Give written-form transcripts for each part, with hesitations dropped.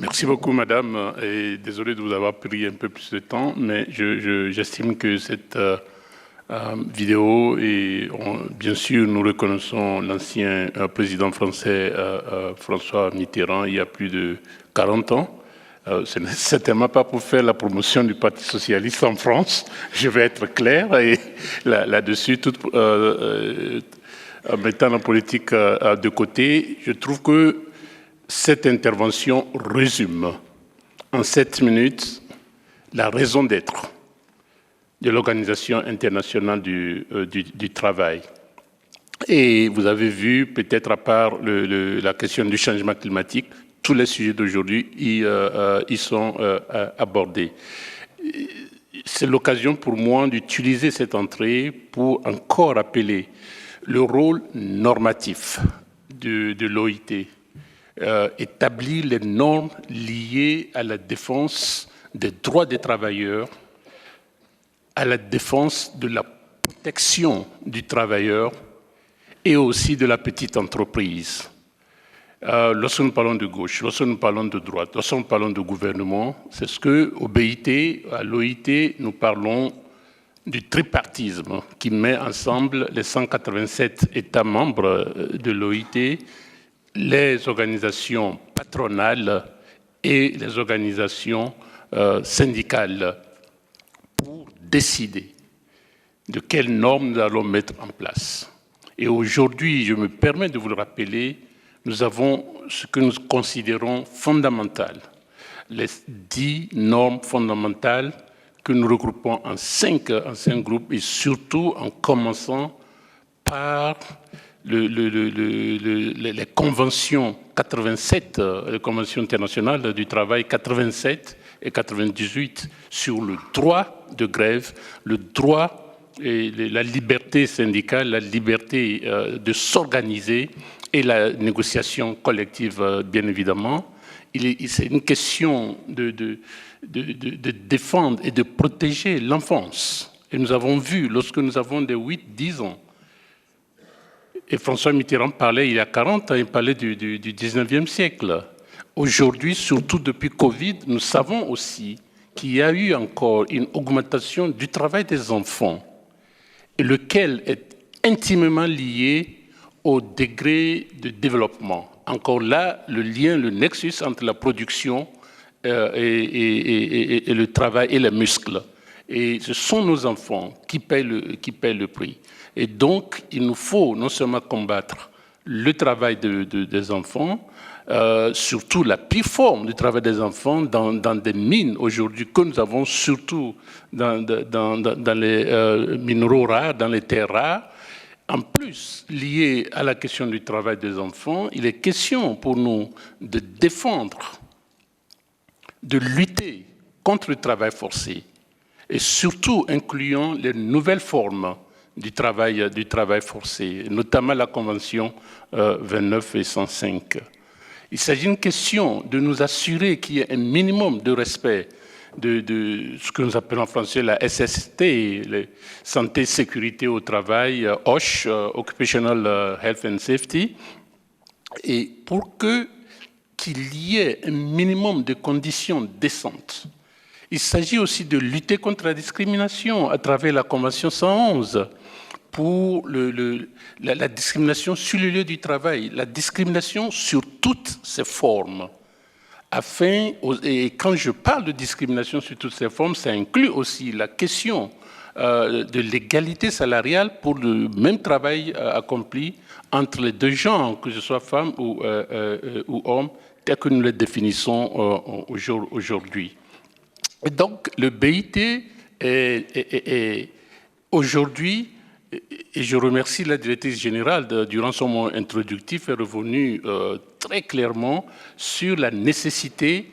Merci beaucoup, madame, et désolé de vous avoir pris un peu plus de temps, mais j'estime que cette vidéo, et bien sûr, nous reconnaissons l'ancien président français François Mitterrand il y a plus de 40 ans. Ce n'est certainement pas pour faire la promotion du Parti socialiste en France, je vais être clair, et là-dessus, en mettant la politique de côté, je trouve que cette intervention résume en 7 minutes la raison d'être de l'Organisation internationale du travail. Et vous avez vu, peut-être à part la question du changement climatique, tous les sujets d'aujourd'hui y sont abordés. C'est l'occasion pour moi d'utiliser cette entrée pour encore rappeler le rôle normatif de l'OIT. Établir les normes liées à la défense des droits des travailleurs, à la défense de la protection du travailleur et aussi de la petite entreprise. Lorsque nous parlons de gauche, lorsque nous parlons de droite, lorsque nous parlons de gouvernement, c'est ce qu'au BIT, à l'OIT, nous parlons du tripartisme qui met ensemble les 187 États membres de l'OIT, les organisations patronales et les organisations syndicales pour décider de quelles normes nous allons mettre en place. Et aujourd'hui, je me permets de vous le rappeler, nous avons ce que nous considérons fondamental, les 10 normes fondamentales que nous regroupons en 5 groupes et surtout en commençant par les conventions 87, les conventions internationales du travail 87 et 98 sur le droit de grève, le droit et la liberté syndicale, la liberté de s'organiser et la négociation collective, bien évidemment. C'est une question de défendre et de protéger l'enfance. Et nous avons vu, lorsque nous avons des 8-10 ans, et François Mitterrand parlait il y a 40 ans, il parlait du 19e siècle. Aujourd'hui, surtout depuis Covid, nous savons aussi qu'il y a eu encore une augmentation du travail des enfants, et lequel est intimement lié au degré de développement. Encore là, le lien, le nexus entre la production et le travail et les muscles. Et ce sont nos enfants qui paient le prix. Et donc, il nous faut non seulement combattre le travail des enfants, surtout la pire forme du travail des enfants dans des mines aujourd'hui que nous avons surtout dans les minéraux rares, dans les terres rares. En plus, lié à la question du travail des enfants, il est question pour nous de défendre, de lutter contre le travail forcé et surtout incluant les nouvelles formes du travail forcé, notamment la Convention 29 et 105. Il s'agit d'une question de nous assurer qu'il y ait un minimum de respect de ce que nous appelons en français la SST, les santé, sécurité au travail, OSH, Occupational Health and Safety, et pour qu'il y ait un minimum de conditions décentes. Il s'agit aussi de lutter contre la discrimination à travers la Convention 111 pour la discrimination sur le lieu du travail, la discrimination sur toutes ses formes. Et quand je parle de discrimination sur toutes ces formes, ça inclut aussi la question de l'égalité salariale pour le même travail accompli entre les deux genres, que ce soit femmes ou hommes, tel que nous les définissons aujourd'hui. Et donc, le BIT est aujourd'hui, et je remercie la directrice générale, durant son mot introductif, est revenue très clairement sur la nécessité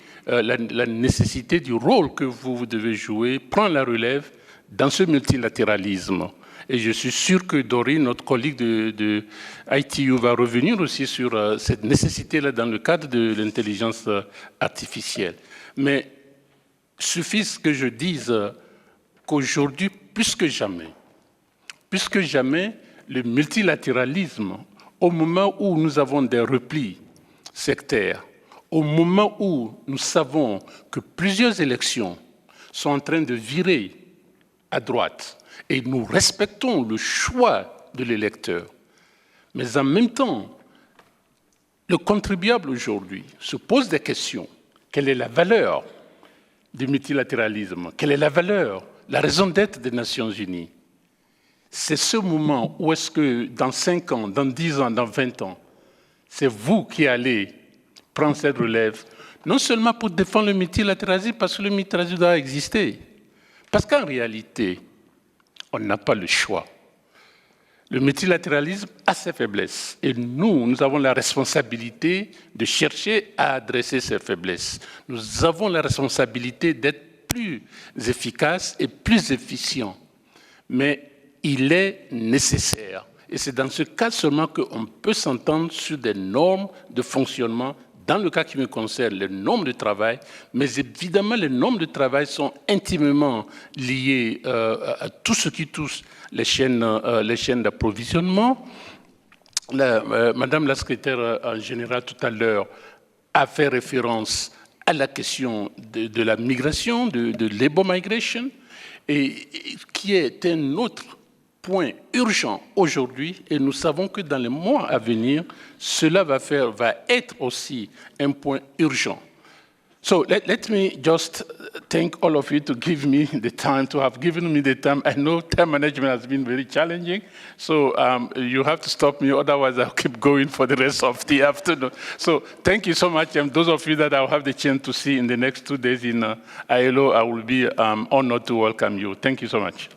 du rôle que vous devez jouer, prendre la relève dans ce multilatéralisme. Et je suis sûr que Dorine, notre collègue de ITU, va revenir aussi sur cette nécessité-là dans le cadre de l'intelligence artificielle. Mais suffise que je dise qu'aujourd'hui, plus que jamais, le multilatéralisme, au moment où nous avons des replis sectaires, au moment où nous savons que plusieurs élections sont en train de virer à droite, et nous respectons le choix de l'électeur, mais en même temps, le contribuable aujourd'hui se pose des questions. Quelle est la valeur du multilatéralisme? Quelle est la valeur, la raison d'être des Nations Unies? C'est ce moment où est-ce que dans 5 ans, dans 10 ans, dans 20 ans, c'est vous qui allez prendre cette relève, non seulement pour défendre le multilatéralisme, parce que le multilatéralisme doit exister, parce qu'en réalité, on n'a pas le choix. Le multilatéralisme a ses faiblesses et nous avons la responsabilité de chercher à adresser ces faiblesses. Nous avons la responsabilité d'être plus efficaces et plus efficients. Mais il est nécessaire, et c'est dans ce cas seulement qu'on peut s'entendre sur des normes de fonctionnement. Dans le cas qui me concerne, les normes de travail, mais évidemment, les normes de travail sont intimement liées à tout ce qui touche les chaînes d'approvisionnement. Madame la secrétaire générale, tout à l'heure, a fait référence à la question de la migration, de labor migration, et qui est un autre point urgent aujourd'hui, et nous savons que dans les mois à venir, cela va être aussi un point urgent. So let me just thank all of you to give me the time, to have given me the time. I know time management has been very challenging, so you have to stop me, otherwise I'll keep going for the rest of the afternoon. So thank you so much, and those of you that I'll have the chance to see in the next 2 days in ILO, I will be honored to welcome you. Thank you so much.